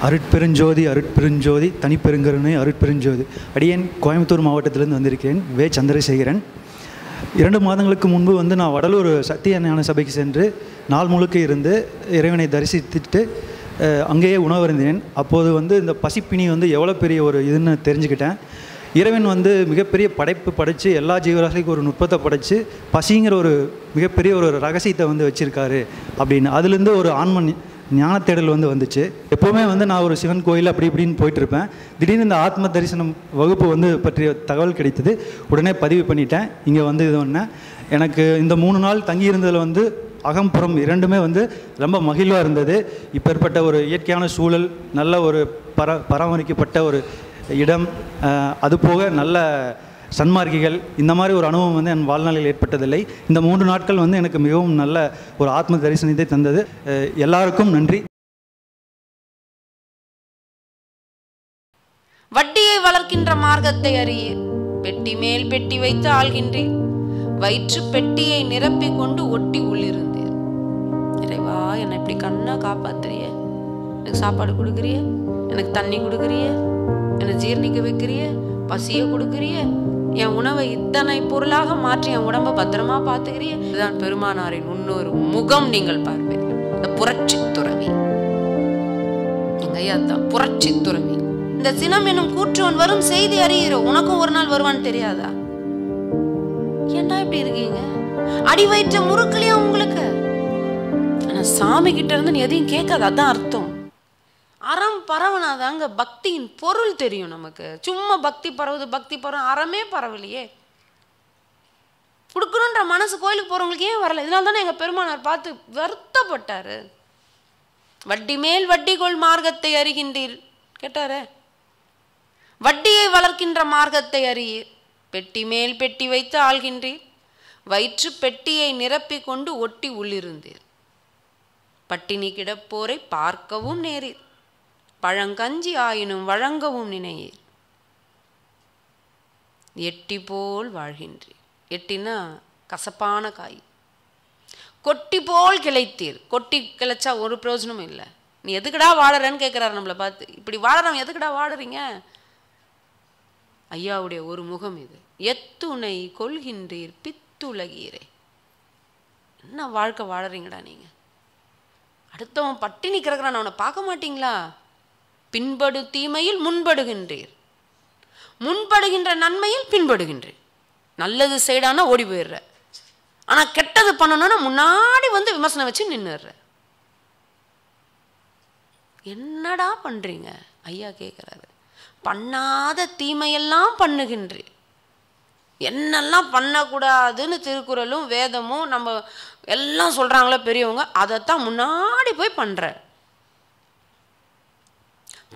அருட்பெருஞ்சோதி அருட்பெருஞ்சோதி தனிப்பெருங்கருணை அருட்பெருஞ்சோதி. அடியேன் கோயம்புத்தூர் மாவட்டத்திலிருந்து வந்திருக்கேன். வே சந்திரசேகரன். 2 மாதங்களுக்கு முன்பு நான் வடலூர் சத்திய ஞான சபைக்கு சென்று நாள் முழுக்க இருந்து இறைவனை தரிசித்துட்டு அங்கேயே உணவருந்தினேன். அப்போது இந்த பசிப்பினி எவ்வளோ பெரிய ஒரு இதுன்னு தெரிஞ்சுக்கிட்டேன். இறைவன் மிகப்பெரிய படைப்பு படைத்து எல்லா ஜீவராசிக்கும் ஒரு நுட்பத்தை படைத்து பசிங்கிற ஒரு மிகப்பெரிய ஒரு ரகசியத்தை வச்சுருக்காரு அப்படின்னு. அதுலேருந்து ஒரு ஆன்ம ஞான தேடல் வந்துச்சு. எப்போவுமே நான் ஒரு சிவன் கோயில் அப்படி இப்படின்னு போயிட்டுருப்பேன். திடீர்னு இந்த ஆத்ம தரிசனம் வகுப்பு பற்றிய தகவல் கிடைத்தது. உடனே பதிவு பண்ணிட்டேன். இங்கே இது ஒன்று எனக்கு இந்த 3 நாள் தங்கியிருந்ததில் அகம்புறம் இரண்டுமே ரொம்ப மகிழ்வாக இருந்தது. இப்பேற்பட்ட ஒரு இயற்கையான சூழல், நல்ல ஒரு பராமரிக்கப்பட்ட ஒரு இடம், அதுபோக நல்ல சன்மார்க்கிகள், இந்த மாதிரி ஒரு அனுபவம் என் வாழ்நாளில் ஏற்பட்டதில்லை. இந்த 3 நாட்கள் எனக்கு மிகவும் நல்ல ஒரு ஆத்ம தரிசனத்தை தந்தது. எல்லாருக்கும் நன்றி. வட்டியை வளர்க்கின்ற மார்க்கத்தை அறியீர், பெட்டி மேல் பெட்டி வைத்து ஆள்கின்றீர், வயிற்று பெட்டியை நிரப்பி கொண்டு ஒட்டி உள்ளிருந்தீர். இறைவா, என்னை இப்படி கண்ணா காப்பாத்துறிய, எனக்கு சாப்பாடு கொடுக்குறிய, எனக்கு தண்ணி கொடுக்குறிய, என்னை ஜீர்ணிக்க வைக்கிறிய, பசிய கொடுக்குறிய, என் உணவை இத்தனை பொருளாக மாற்றி என் உடம்பை பத்திரமா பார்த்துக்கிறிய. இதுதான் பெருமானாரின் இன்னொரு முகம். நீங்கள் பார்ப்பீர்கள். இந்த புரட்சி துறவி, எங்க ஐயா தான் புரட்சி துறவி. இந்த சினம் எனும் கூற்றுவன் வரும் செய்தி அறிகிறோ, உனக்கும் ஒரு நாள் வருவான்னு தெரியாதா? ஏன்டா இப்படி இருக்கீங்க? அடி வயிற்ற முறுக்கலையா உங்களுக்கு? ஆனா சாமி கிட்ட இருந்து நீ எதையும் கேட்காது. அதான் அர்த்தம். அறம் பரவனாதாங்க பக்தியின் பொருள் தெரியும் நமக்கு. சும்மா பக்தி பரவுது பக்தி பரவும், அறமே பரவலையே. கொடுக்கணுன்ற மனசு கோயிலுக்கு போறவங்களுக்கு ஏன் வரல? இதனால தானே எங்க பெருமானார் பார்த்து வருத்தப்பட்டாரு. வட்டி மேல் வட்டி கொள் மார்க்கத்தை அறிகின்றீர் கேட்டாரே. வட்டியை வளர்க்கின்ற மார்க்கத்தை அறியீர், பெட்டி மேல் பெட்டி வைத்து ஆள்கின்றீர், வயிற்று பெட்டியை நிரப்பி கொண்டு ஒட்டி உள்ளிருந்தீர். பட்டினி கிடப்போரை பார்க்கவும் நேரீர், பழங்கஞ்சி ஆயினும் வழங்கவும் நினையீர். எட்டி போல் வாழ்கின்றீர். எட்டினா கசப்பான காய். கொட்டி போல் கிளைத்தீர். கொட்டி கிளைச்சா ஒரு பிரயோஜனமும் இல்லை. நீ எதுக்குடா வாழறன்னு கேட்குறாரு நம்மளை பார்த்து. இப்படி வாழறவங்க எதுக்குடா வாடுறீங்க? ஐயாவுடைய ஒரு முகம் இது. எத்துணை கொள்கின்றீர் பித்துலகீரே. என்ன வாழ்க்கை வாழறீங்கடா நீங்க? அடுத்தவன் பட்டினி கிடக்குறான், அவனை பார்க்க மாட்டீங்களா? பின்படு தீமையில் முன்படுகின்றீர், முன்படுகின்ற நன்மையில் பின்படுகின்றீர். நல்லது செய்டானா ஓடி போயிடுற, ஆனா கெட்டது பண்ணணும்னா முன்னாடி விமர்சனம் வச்சு நின்னுடுற. என்னடா பண்றீங்க? ஐயா கேட்கிறாரு. பண்ணாத தீமையெல்லாம் பண்ணுகின்றீர். என்னெல்லாம் பண்ணக்கூடாதுன்னு திருக்குறளும் வேதமும் நம்ம எல்லாம் சொல்றாங்களோ பெரியவங்க, அதைத்தான் முன்னாடி போய் பண்ற.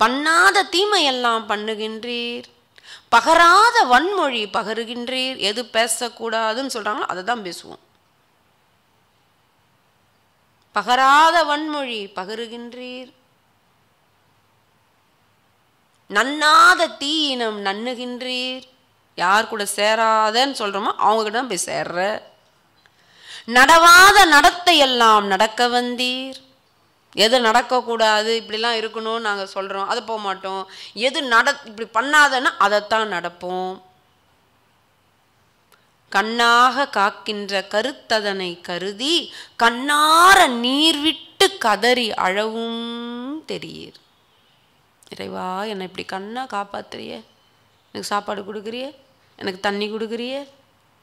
பண்ணாத தீமையெல்லாம் பண்ணுகின்றீர், பகராத வன்மொழி பகருகின்றீர். எது பேசக்கூடாதுன்னு சொல்றாங்களோ அதை தான் பேசுவோம். பகராத வன்மொழி பகருகின்றீர், நன்னாத தீயினம் நன்னுகின்றீர். யார் கூட சேராதன்னு சொல்றோமோ அவங்க கிட்ட தான் போய் சேர்ற. நடவாத நடத்தை எல்லாம் நடக்க வந்தீர். எது நடக்கக்கூடாது இப்படிலாம் இருக்கணும்னு நாங்கள் சொல்கிறோம், அதை போக மாட்டோம். எது இப்படி பண்ணாதன்னா அதைத்தான் நடப்போம். கண்ணாக காக்கின்ற கருத்ததனை கருதி கண்ணார நீர் விட்டு கதறி அழவும் தெரியீர். இறைவா, என்னை இப்படி கண்ணா காப்பாத்துறிய, எனக்கு சாப்பாடு கொடுக்குறிய, எனக்கு தண்ணி கொடுக்குறிய,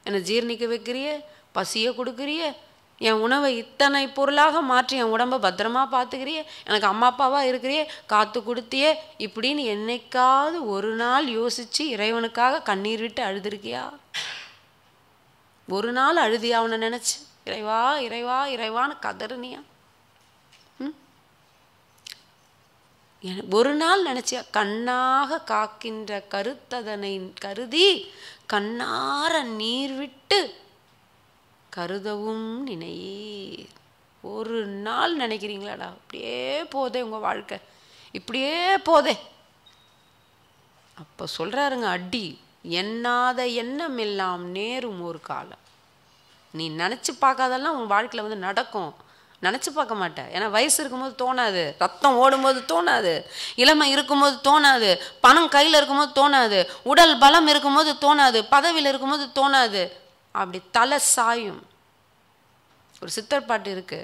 என்னை ஜீர்ணிக்க வைக்கிறிய, பசியை கொடுக்குறிய, என் உணவை இத்தனை பொருளாக மாற்றி என் உடம்பை பத்திரமா பார்த்துக்கிறிய, எனக்கு அம்மா அப்பாவாக இருக்கிறிய, காத்து கொடுத்தியே, இப்படின்னு என்னைக்காவது ஒரு நாள் யோசிச்சு இறைவனுக்காக கண்ணீர் விட்டு அழுதுருக்கியா? ஒரு நாள் அழுதியா அவனை நினைச்சு? இறைவா இறைவா இறைவான்னு கதறுனியா? ஒரு நாள் நினைச்சியா? கண்ணாக காக்கின்ற கருத்ததனை கருதி கண்ணார நீர் விட்டு கருதவும் நினையீர். ஒரு நாள் நினைக்கிறீங்களாடா? இப்படியே போதே உங்க வாழ்க்கை, இப்படியே போதே. அப்ப சொல்றாருங்க, அடி எண்ணாத எண்ணம் எல்லாம் நேரும் ஒரு காலம். நீ நினைச்சு பார்க்காதெல்லாம் உன் வாழ்க்கையில நடக்கும். நினச்சி பார்க்க மாட்டேன். ஏன்னா வயசு இருக்கும்போது தோணாது, ரத்தம் ஓடும்போது தோணாது, இளமை இருக்கும்போது தோணாது, பணம் கையில் இருக்கும்போது தோணாது, உடல் பலம் இருக்கும்போது தோணாது, பதவியில் இருக்கும்போது தோணாது. அப்படி தலை சாயும். ஒரு சித்தர் பாட்டு இருக்கு,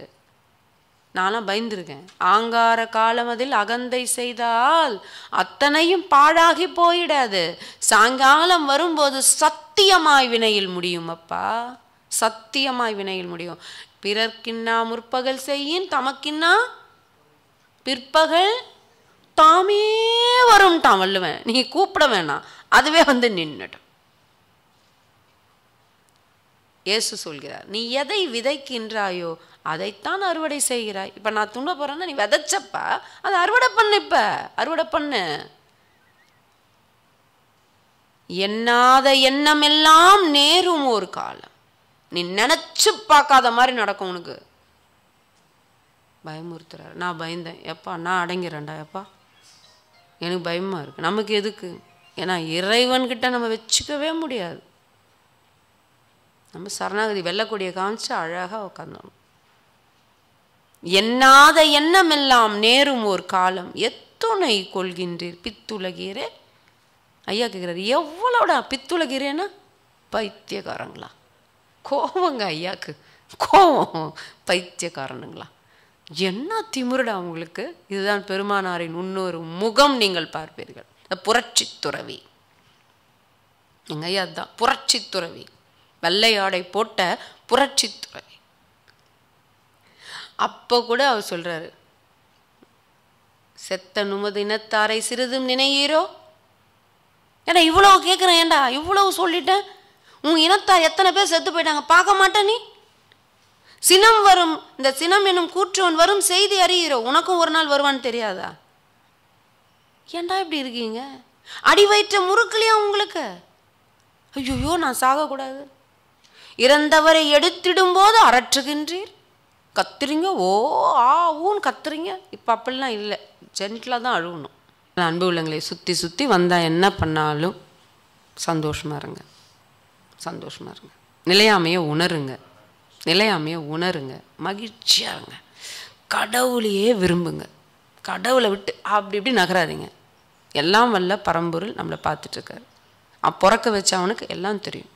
நான்லாம் பயந்துருக்கேன். ஆங்கார காலம் அதில் அகந்தை செய்தால் அத்தனையும் பாழாகி போயிடாது, சாயங்காலம் வரும்போது சத்தியமாய் வினையில் முடியும் அப்பா, சத்தியமாய் வினையில் முடியும். பிறர்க்கின்னா முற்பகல் செய்யின் தமக்கின்னா பிற்பகல் தாமே வரும் தான் வள்ளுவன். நீ கூப்பிட வேணாம், அதுவே வந்து நின்னுடும். இயேசு சொல்கிறார், நீ எதை விதைக்கின்றாயோ அதைத்தான் அறுவடை செய்கிறாய். இப்போ நான் துண்ண போறேன்னா நீ விதைச்சப்பா அதை அறுவடை பண்ணு. இப்ப அறுவடை பண்ணு. எண்ணாத எண்ணம் எல்லாம் நேரும் ஒரு காலம். நீ நினைச்சு பார்க்காத மாதிரி நடக்கும் உனக்கு. பயமுறுத்துறாரு. நான் பயந்தேன். எப்பா நான் அடங்கிறேன்டா, எப்பா எனக்கு பயமா இருக்கு. நமக்கு எதுக்கு? ஏன்னா இறைவன்கிட்ட நம்ம வச்சுக்கவே முடியாது. நம்ம சரணாகதி வெள்ளக்கூடிய காமிச்சு அழகா உட்காந்தோம். எண்ணாத எண்ணம் எல்லாம் நேரும் ஒரு காலம், எத்துணை கொள்கின்றீர் பித்துலகீரே. ஐயா கேட்குறாரு, எவ்வளோடா பித்துலகீரேன்னா? பைத்தியக்காரங்களா? கோவங்க ஐயாக்கு, கோவம். பைத்தியக்காரனுங்களா? என்ன திமிருடா உங்களுக்கு? இதுதான் பெருமானாரின் இன்னொரு முகம் நீங்கள் பார்ப்பீர்கள். புரட்சி துறவி எங்க ஐயா தான் புரட்சி துறவி, வெள்ளையாடை போட்ட புரட்சி துறவி. அப்போ கூட அவர் சொல்றாரு, செத்த நுமது இனத்தாரை சிறிதும் நினையீரோ. ஏன்னா இவ்வளவு கேட்குறேன், ஏண்டா இவ்வளவு சொல்லிட்டேன், உன் இனத்தார் எத்தனை பேர் செத்து போயிட்டாங்க பார்க்க மாட்டேன் நீ? சினம் வரும், இந்த சினம் என்னும் கூற்றவன் வரும் செய்தி அறிகிறோ, உனக்கும் ஒரு நாள் வருவான்னு தெரியாதா? ஏண்டா இப்படி இருக்கீங்க? அடி வயிற்ற முறுக்கலையா உங்களுக்கு? ஐயோ நான் சாகக்கூடாது. இறந்தவரை எடுத்திடும் போது அரற்றுகின்றீர், கத்துறீங்க, ஓ ஆ ஊன்னு கத்துறீங்க. இப்போ அப்படிலாம் இல்லை, ஜென்டிலாக தான் அழுகணும். அன்பு உள்ளங்களை சுற்றி சுற்றி வந்தால் என்ன பண்ணாலும் சந்தோஷமாக இருங்க, சந்தோஷமாக இருங்க. நிலையாமையை உணருங்க, நிலையாமையை உணருங்க, மகிழ்ச்சியாக இருங்க. கடவுளையே விரும்புங்க, கடவுளை விட்டு அப்படி இப்படி நகராதிங்க. எல்லாம் வல்ல பரம்பொருள் நம்மளை பார்த்துட்ருக்காரு. பிறக்க வச்ச அவனுக்கு எல்லாம் தெரியும்.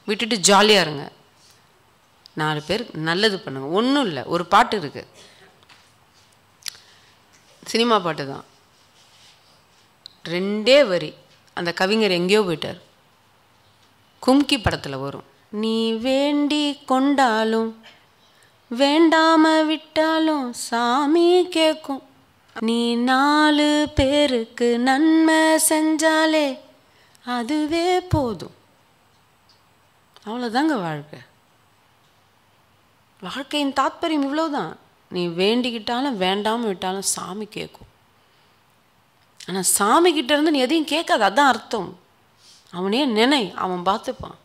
விட்டுட்டு ஜாலியாக இருங்க, 4 பேர் நல்லது பண்ணுங்க. ஒன்றும் இல்லை, ஒரு பாட்டு இருக்குது, சினிமா பாட்டு தான், 2 வரி. அந்த கவிஞர் எங்கேயோ போயிட்டார். கும்கி படத்தில் வரும், நீ வேண்டி கொண்டாலும் வேண்டாம விட்டாலும் சாமி கேட்கும், நீ 4 பேருக்கு நன்மை செஞ்சாலே அதுவே போதும். அவ்வளோதாங்க வாழ்க்கை. வாழ்க்கையின் தாத்பரியம் இவ்வளவுதான். நீ வேண்டிக்கிட்டாலும் வேண்டாமல் விட்டாலும் சாமி கேட்கும். ஆனால் சாமி கிட்ட இருந்து நீ எதையும் கேட்காது, அதான் அர்த்தம். அவனே நினை, அவன் பார்த்துப்பான்.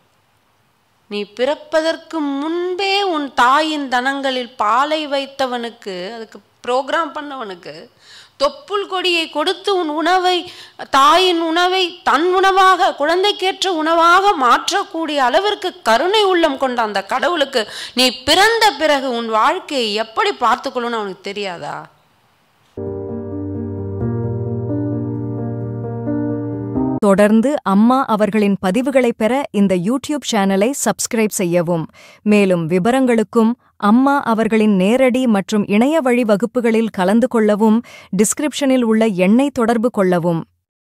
நீ பிறப்பதற்கு முன்பே உன் தாயின் தனங்களில் பாலை வைத்தவனுக்கு, அதுக்கு ப்ரோக்ராம் பண்ணவனுக்கு, தொப்புள் கொடியை கொடுத்து உன் உணவை, தாயின் உணவை தன் உணவாக, குழந்தைக்கேற்ற உணவாக மாற்றக்கூடிய அளவிற்கு கருணை உள்ளம் கொண்ட அந்த கடவுளுக்கு நீ பிறந்த பிறகு உன் வாழ்க்கையை எப்படி பார்த்துக்கொள்ளணும்னு அவனுக்கு தெரியாதா? தொடர்ந்து அம்மா அவர்களின் பதிவுகளை பெற இந்த யூடியூப் சேனலை சப்ஸ்கிரைப் செய்யவும். மேலும் விவரங்களுக்கும் அம்மா அவர்களின் நேரடி மற்றும் இணைய வழி வகுப்புகளில் கலந்து கொள்ளவும் டிஸ்கிரிப்ஷனில் உள்ள எண்ணை தொடர்பு கொள்ளவும்.